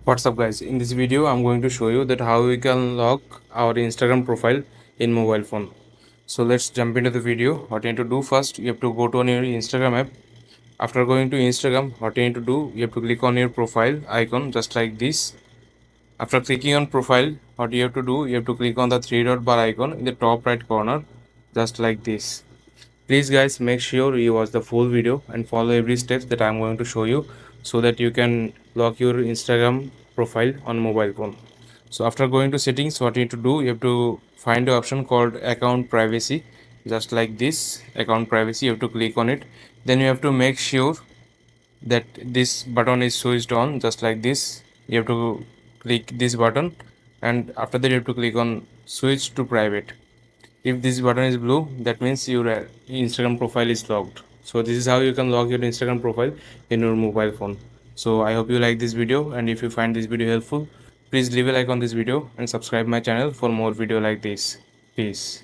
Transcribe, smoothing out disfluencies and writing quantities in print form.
What's up guys, in this video I'm going to show you that how we can lock our Instagram profile in mobile phone. So let's jump into the video. What you need to do first, you have to go to on your Instagram app. After going to Instagram, what you need to do, you have to click on your profile icon just like this. After clicking on profile, what you have to do, you have to click on the three dot bar icon in the top right corner just like this. Please guys, make sure you watch the full video and follow every step that I'm going to show you so that you can lock your Instagram profile on mobile phone. So after going to settings, what you need to do, you have to find the option called account privacy just like this. Account privacy, you have to click on it. Then you have to make sure that this button is switched on just like this. You have to click this button and after that you have to click on switch to private. If this button is blue, that means your Instagram profile is locked. So this is how you can lock your Instagram profile in your mobile phone. So I hope you like this video, and if you find this video helpful, please leave a like on this video and subscribe my channel for more video like this. Peace.